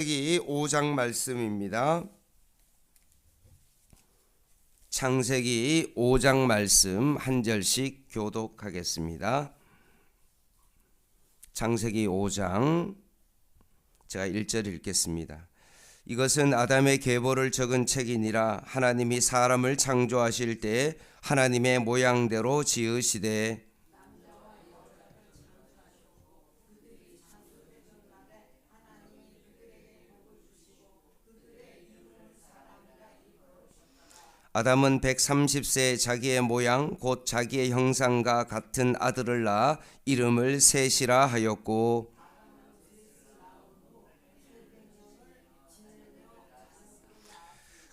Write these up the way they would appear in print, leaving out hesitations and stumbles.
창세기 5장 말씀입니다. 창세기 5장 말씀 한 절씩 교독하겠습니다. 창세기 5장 제가 1절 읽겠습니다. 이것은 아담의 계보를 적은 책이니라. 하나님이 사람을 창조하실 때에 하나님의 모양대로 지으시되 아담은 130세에 자기의 모양 곧 자기의 형상과 같은 아들을 낳아 이름을 셋이라 하였고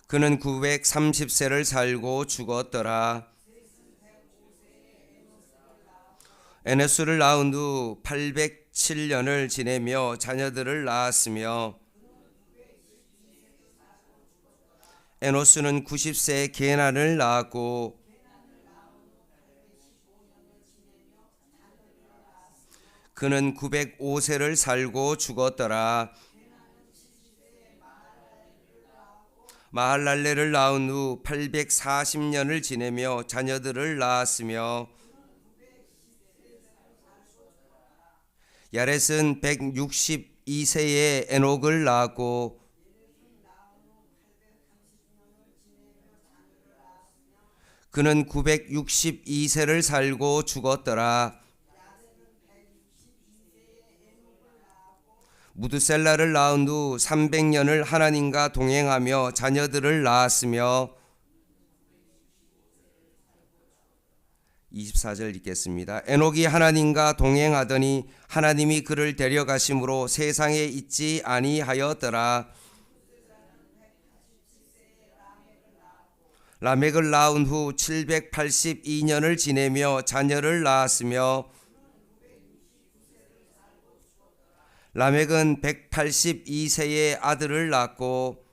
그는 930세를 살고 죽었더라. 에노스를 낳은 후 807년을 지내며 자녀들을 낳았으며 에노스는 90세에 게난을 낳았고 그는 905세를 살고 죽었더라. 마할랄레를 낳은 후 840년을 지내며 자녀들을 낳았으며 야렛은 162세에 에녹을 낳았고 그는 962세를 살고 죽었더라. 무드셀라를 낳은 후 300년을 하나님과 동행하며 자녀들을 낳았으며 24절 읽겠습니다. 에녹이 하나님과 동행하더니 하나님이 그를 데려가심으로 세상에 있지 아니하였더라. 라멕을 낳은 후 782년을 지내며 자녀를 낳았으며 라멕은 182세에 아들을 낳고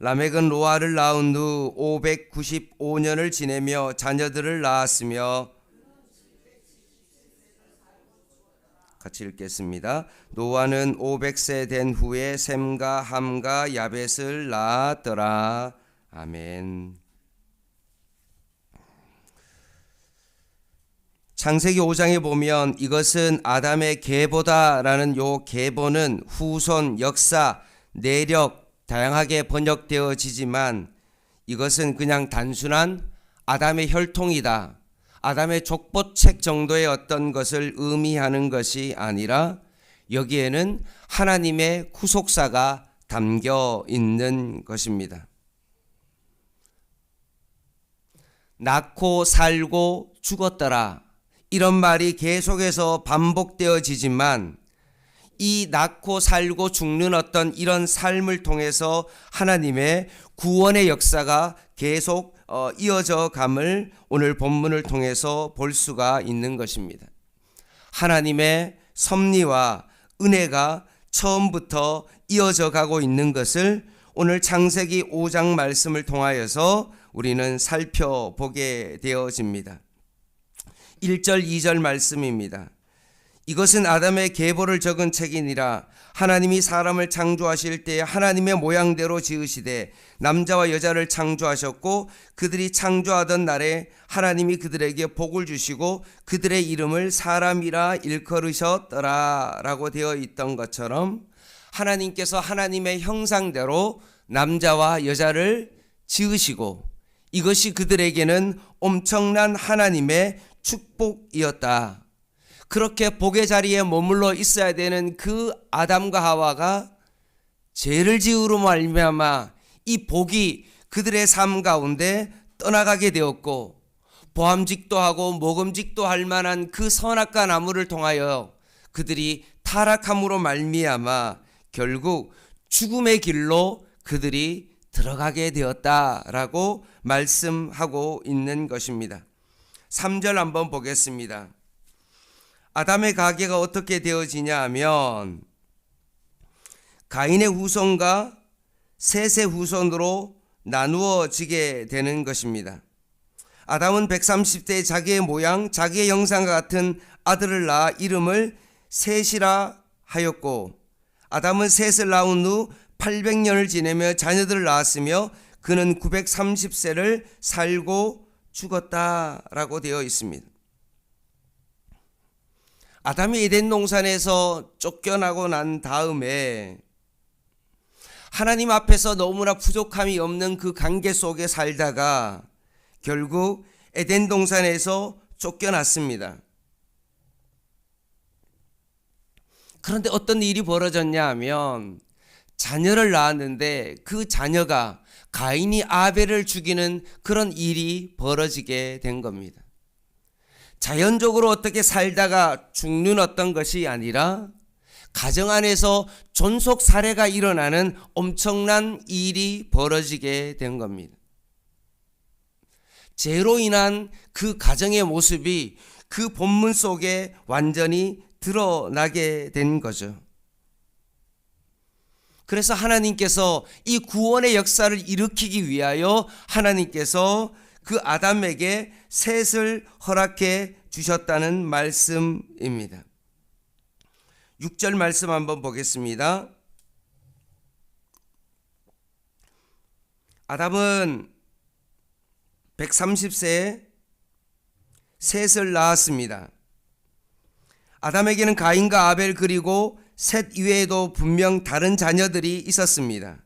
라멕은 로아를 낳은 후 595년을 지내며 자녀들을 낳았으며 같이 읽겠습니다. 노아는 500세 된 후에 셈과 함과 야벳을 낳았더라. 아멘. 창세기 5장에 보면 이것은 아담의 계보다라는 요 계보는 후손, 역사, 내력 다양하게 번역되어지지만 이것은 그냥 단순한 아담의 혈통이다. 아담의 족보책 정도의 어떤 것을 의미하는 것이 아니라 여기에는 하나님의 구속사가 담겨 있는 것입니다. 낳고 살고 죽었더라. 이런 말이 계속해서 반복되어지지만 이 낳고 살고 죽는 어떤 이런 삶을 통해서 하나님의 구원의 역사가 계속 이어져 감을 오늘 본문을 통해서 볼 수가 있는 것입니다. 하나님의 섭리와 은혜가 처음부터 이어져 가고 있는 것을 오늘 창세기 5장 말씀을 통하여서 우리는 살펴보게 되어집니다. 1절 2절 말씀입니다. 이것은 아담의 계보를 적은 책이니라. 하나님이 사람을 창조하실 때에 하나님의 모양대로 지으시되 남자와 여자를 창조하셨고 그들이 창조하던 날에 하나님이 그들에게 복을 주시고 그들의 이름을 사람이라 일컬으셨더라 라고 되어 있던 것처럼 하나님께서 하나님의 형상대로 남자와 여자를 지으시고 이것이 그들에게는 엄청난 하나님의 축복이었다. 그렇게 복의 자리에 머물러 있어야 되는 그 아담과 하와가 죄를 지으로 말미암아 이 복이 그들의 삶 가운데 떠나가게 되었고 보암직도 하고 먹음직도 할 만한 그 선악과 나무를 통하여 그들이 타락함으로 말미암아 결국 죽음의 길로 그들이 들어가게 되었다라고 말씀하고 있는 것입니다. 3절 한번 보겠습니다. 아담의 가계가 어떻게 되어지냐 하면 가인의 후손과 셋의 후손으로 나누어지게 되는 것입니다. 아담은 130세에 자기의 모양 자기의 형상과 같은 아들을 낳아 이름을 셋이라 하였고, 아담은 셋을 낳은 후 800년을 지내며 자녀들을 낳았으며 그는 930세를 살고 죽었다라고 되어 있습니다. 아담이 에덴 동산에서 쫓겨나고 난 다음에 하나님 앞에서 너무나 부족함이 없는 그 관계 속에 살다가 결국 에덴 동산에서 쫓겨났습니다. 그런데 어떤 일이 벌어졌냐 하면 자녀를 낳았는데 그 자녀가 가인이 아벨을 죽이는 그런 일이 벌어지게 된 겁니다. 자연적으로 어떻게 살다가 죽는 어떤 것이 아니라 가정 안에서 존속 살해가 일어나는 엄청난 일이 벌어지게 된 겁니다. 죄로 인한 그 가정의 모습이 그 본문 속에 완전히 드러나게 된 거죠. 그래서 하나님께서 이 구원의 역사를 일으키기 위하여 하나님께서 그 아담에게 셋을 허락해 주셨다는 말씀입니다. 6절 말씀 한번 보겠습니다. 아담은 130세에 셋을 낳았습니다. 아담에게는 가인과 아벨 그리고 셋 이외에도 분명 다른 자녀들이 있었습니다.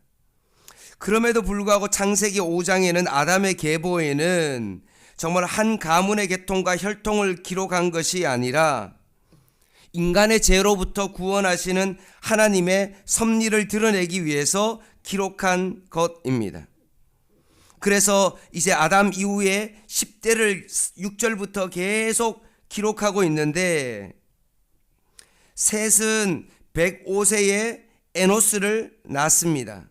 그럼에도 불구하고 창세기 5장에는 아담의 계보에는 정말 한 가문의 계통과 혈통을 기록한 것이 아니라 인간의 죄로부터 구원하시는 하나님의 섭리를 드러내기 위해서 기록한 것입니다. 그래서 이제 아담 이후에 10대를 6절부터 계속 기록하고 있는데, 셋은 105세에 에노스를 낳습니다.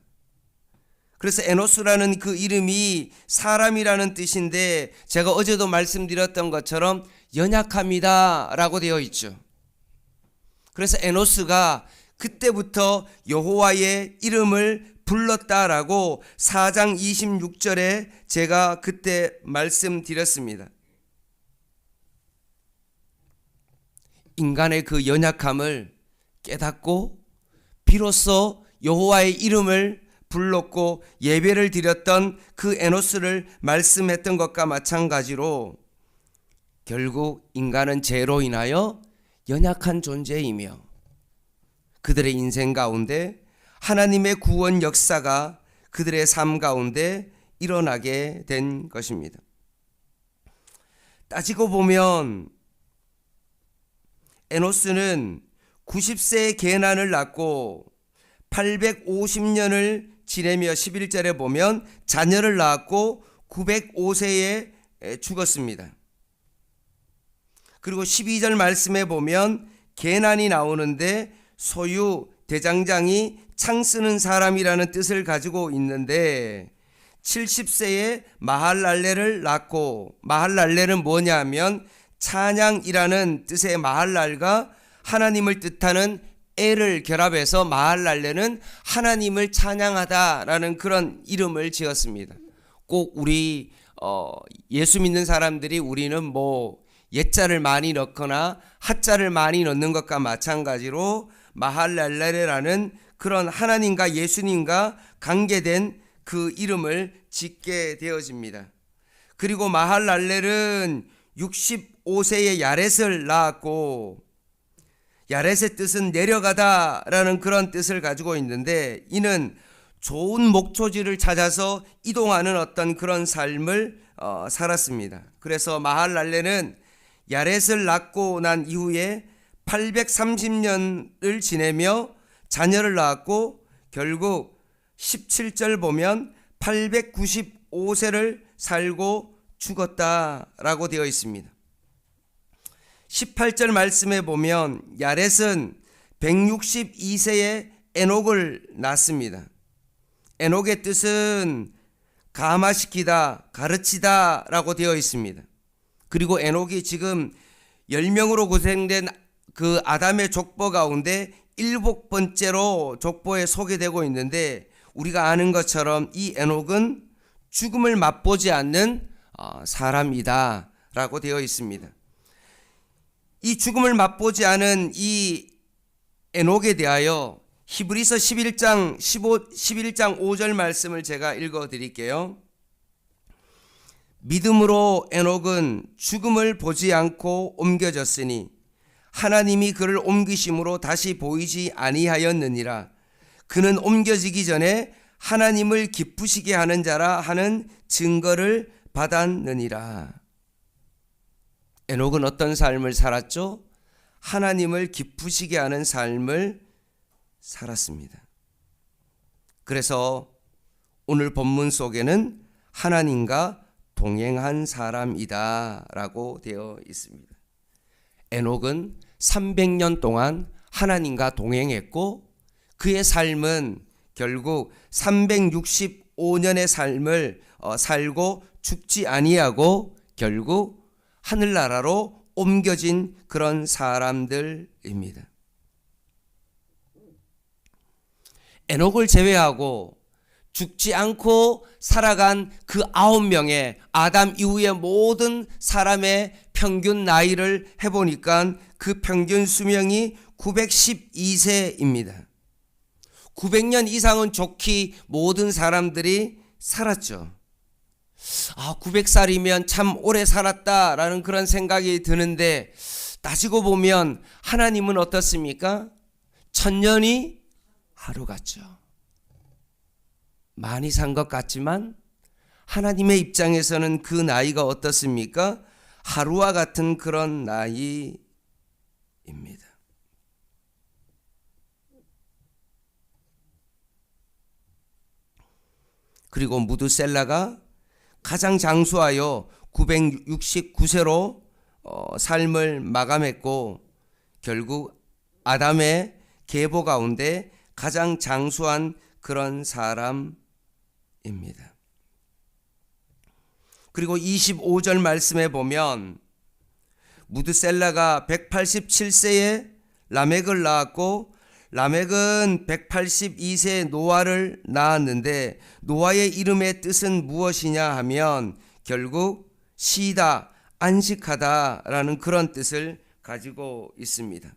그래서 에노스라는 그 이름이 사람이라는 뜻인데, 제가 어제도 말씀드렸던 것처럼 연약합니다 라고 되어 있죠. 그래서 에노스가 그때부터 여호와의 이름을 불렀다라고 4장 26절에 제가 그때 말씀드렸습니다. 인간의 그 연약함을 깨닫고 비로소 여호와의 이름을 불렀고 예배를 드렸던 그 에노스를 말씀했던 것과 마찬가지로 결국 인간은 죄로 인하여 연약한 존재이며 그들의 인생 가운데 하나님의 구원 역사가 그들의 삶 가운데 일어나게 된 것입니다. 따지고 보면 에노스는 90세의 계난을 낳고 850년을 지내며 11절에 보면 자녀를 낳았고 905세에 죽었습니다. 그리고 12절 말씀에 보면 계난이 나오는데 소유 대장장이 창 쓰는 사람이라는 뜻을 가지고 있는데 70세에 마할랄레를 낳고, 마할랄레는 뭐냐면 찬양이라는 뜻의 마할랄과 하나님을 뜻하는 엘을 결합해서 마할랄레는 하나님을 찬양하다라는 그런 이름을 지었습니다. 꼭 우리 예수 믿는 사람들이 우리는 뭐 옛자를 많이 넣거나 하자를 많이 넣는 것과 마찬가지로 마할랄레라는 그런 하나님과 예수님과 관계된 그 이름을 짓게 되어집니다. 그리고 마할랄렐은 65세에 야렛을 낳았고, 야렛의 뜻은 내려가다라는 그런 뜻을 가지고 있는데, 이는 좋은 목초지를 찾아서 이동하는 어떤 그런 삶을 살았습니다. 그래서 마할랄렐은 야렛을 낳고 난 이후에 830년을 지내며 자녀를 낳았고, 결국 17절 보면 895세를 살고 죽었다라고 되어 있습니다. 18절 말씀에 보면 야렛은 162세에 에녹을 낳습니다. 에녹의 뜻은 감화시키다, 가르치다 라고 되어 있습니다. 그리고 에녹이 지금 10명으로 구성된 그 아담의 족보 가운데 7번째로 족보에 소개되고 있는데, 우리가 아는 것처럼 이 에녹은 죽음을 맛보지 않는 사람이다 라고 되어 있습니다. 이 죽음을 맛보지 않은 이 에녹에 대하여 히브리서 11장 5절 말씀을 제가 읽어 드릴게요. 믿음으로 에녹은 죽음을 보지 않고 옮겨졌으니 하나님이 그를 옮기심으로 다시 보이지 아니하였느니라. 그는 옮겨지기 전에 하나님을 기쁘시게 하는 자라 하는 증거를 받았느니라. 에녹은 어떤 삶을 살았죠? 하나님을 기쁘시게 하는 삶을 살았습니다. 그래서 오늘 본문 속에는 하나님과 동행한 사람이다 라고 되어 있습니다. 에녹은 300년 동안 하나님과 동행했고 그의 삶은 결국 365년의 삶을 살고 죽지 아니하고 결국 하늘나라로 옮겨진 그런 사람들입니다. 에녹을 제외하고 죽지 않고 살아간 그 9명의 아담 이후의 모든 사람의 평균 나이를 해보니까 그 평균 수명이 912세입니다. 900년 이상은 좋게 모든 사람들이 살았죠. 900살이면 참 오래 살았다라는 그런 생각이 드는데 따지고 보면 하나님은 어떻습니까? 1000년이 하루 같죠. 많이 산 것 같지만 하나님의 입장에서는 그 나이가 어떻습니까? 하루와 같은 그런 나이입니다. 그리고 무드셀라가 가장 장수하여 969세로 삶을 마감했고 결국 아담의 계보 가운데 가장 장수한 그런 사람입니다. 그리고 25절 말씀에 보면 무드셀라가 187세에 라멕을 낳았고 라멕은 182세에 노아를 낳았는데 노아의 이름의 뜻은 무엇이냐 하면 결국 쉬다, 안식하다라는 그런 뜻을 가지고 있습니다.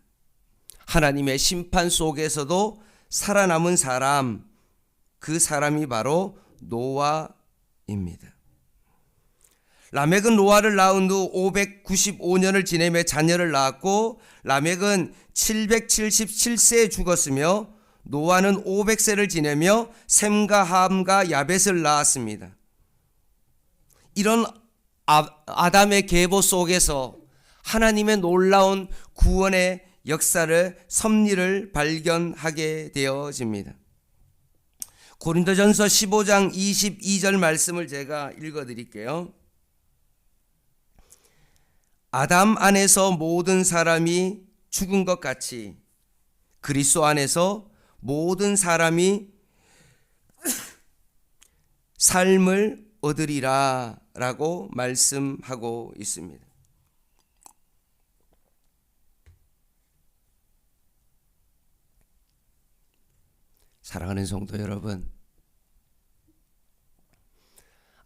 하나님의 심판 속에서도 살아남은 사람, 그 사람이 바로 노아입니다. 라멕은 노아를 낳은 후 595년을 지내며 자녀를 낳았고 라멕은 777세에 죽었으며 노아는 500세를 지내며 셈과 함과 야벳을 낳았습니다. 이런 아담의 계보 속에서 하나님의 놀라운 구원의 역사를 섭리를 발견하게 되어집니다. 고린도전서 15장 22절 말씀을 제가 읽어 드릴게요. 아담 안에서 모든 사람이 죽은 것 같이 그리스도 안에서 모든 사람이 삶을 얻으리라 라고 말씀하고 있습니다. 사랑하는 성도 여러분,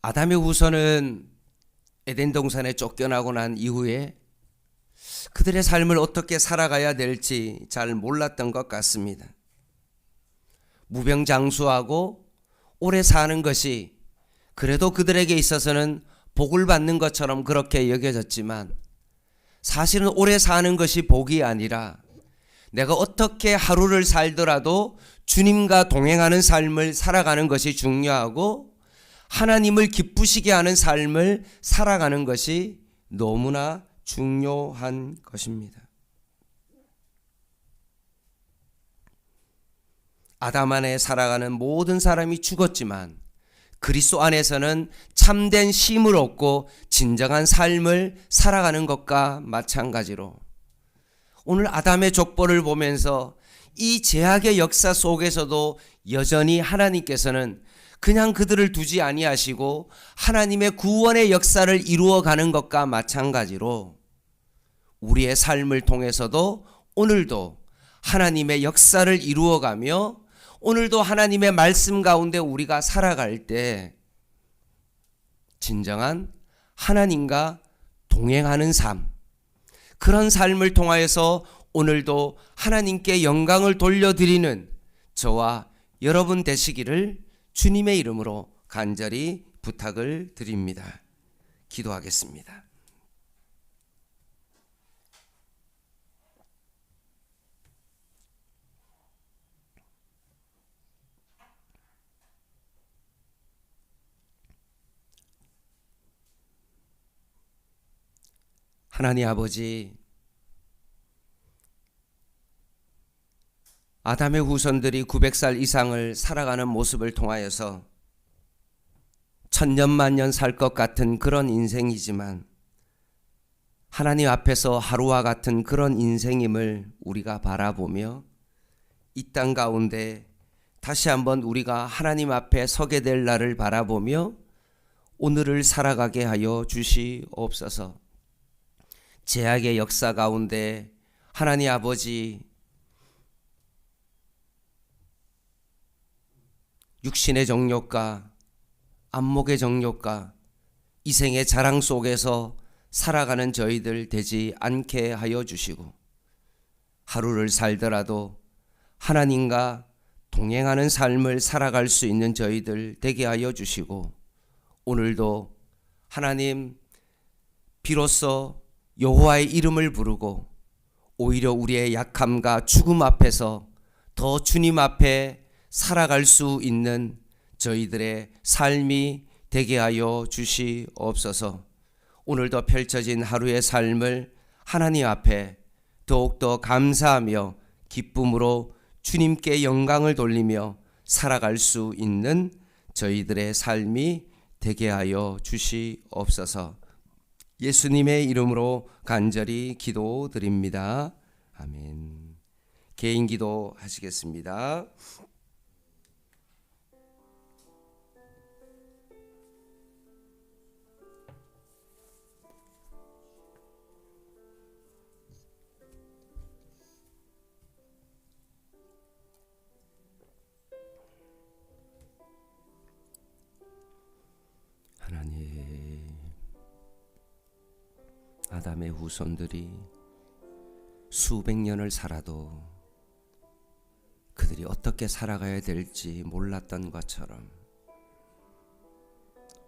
아담의 후손은 에덴 동산에 쫓겨나고 난 이후에 그들의 삶을 어떻게 살아가야 될지 잘 몰랐던 것 같습니다. 무병장수하고 오래 사는 것이 그래도 그들에게 있어서는 복을 받는 것처럼 그렇게 여겨졌지만 사실은 오래 사는 것이 복이 아니라 내가 어떻게 하루를 살더라도 주님과 동행하는 삶을 살아가는 것이 중요하고 하나님을 기쁘시게 하는 삶을 살아가는 것이 너무나 중요한 것입니다. 아담 안에 살아가는 모든 사람이 죽었지만 그리스도 안에서는 참된 쉼을 얻고 진정한 삶을 살아가는 것과 마찬가지로 오늘 아담의 족보를 보면서 이 제약의 역사 속에서도 여전히 하나님께서는 그냥 그들을 두지 아니하시고 하나님의 구원의 역사를 이루어가는 것과 마찬가지로 우리의 삶을 통해서도 오늘도 하나님의 역사를 이루어가며 오늘도 하나님의 말씀 가운데 우리가 살아갈 때 진정한 하나님과 동행하는 삶, 그런 삶을 통하여서 오늘도 하나님께 영광을 돌려드리는 저와 여러분 되시기를 주님의 이름으로 간절히 부탁을 드립니다. 기도하겠습니다. 하나님 아버지, 아담의 후손들이 900살 이상을 살아가는 모습을 통하여서 천년만년 살 것 같은 그런 인생이지만 하나님 앞에서 하루와 같은 그런 인생임을 우리가 바라보며 이 땅 가운데 다시 한번 우리가 하나님 앞에 서게 될 날을 바라보며 오늘을 살아가게 하여 주시옵소서. 제약의 역사 가운데 하나님 아버지, 육신의 정욕과 안목의 정욕과 이생의 자랑 속에서 살아가는 저희들 되지 않게 하여 주시고, 하루를 살더라도 하나님과 동행하는 삶을 살아갈 수 있는 저희들 되게 하여 주시고, 오늘도 하나님 비로소 여호와의 이름을 부르고 오히려 우리의 약함과 죽음 앞에서 더 주님 앞에 살아갈 수 있는 저희들의 삶이 되게 하여 주시옵소서. 오늘도 펼쳐진 하루의 삶을 하나님 앞에 더욱더 감사하며 기쁨으로 주님께 영광을 돌리며 살아갈 수 있는 저희들의 삶이 되게 하여 주시옵소서. 예수님의 이름으로 간절히 기도드립니다. 아멘. 개인 기도 하시겠습니다. 하나님, 아담의 후손들이 수백 년을 살아도 그들이 어떻게 살아가야 될지 몰랐던 것처럼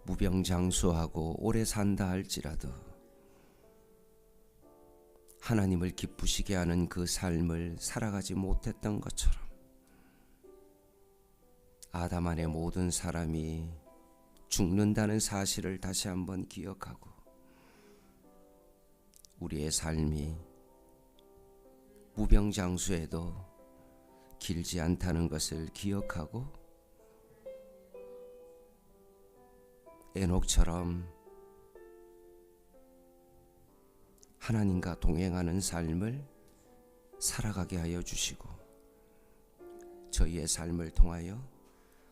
무병장수하고 오래 산다 할지라도 하나님을 기쁘시게 하는 그 삶을 살아가지 못했던 것처럼 아담 안의 모든 사람이 죽는다는 사실을 다시 한번 기억하고 우리의 삶이 무병장수에도 길지 않다는 것을 기억하고 에녹처럼 하나님과 동행하는 삶을 살아가게 하여 주시고 저희의 삶을 통하여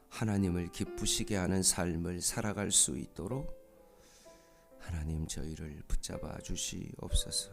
하나님을 기쁘시게 하는 삶을 살아갈 수 있도록 하나님 저희를 붙잡아 주시옵소서.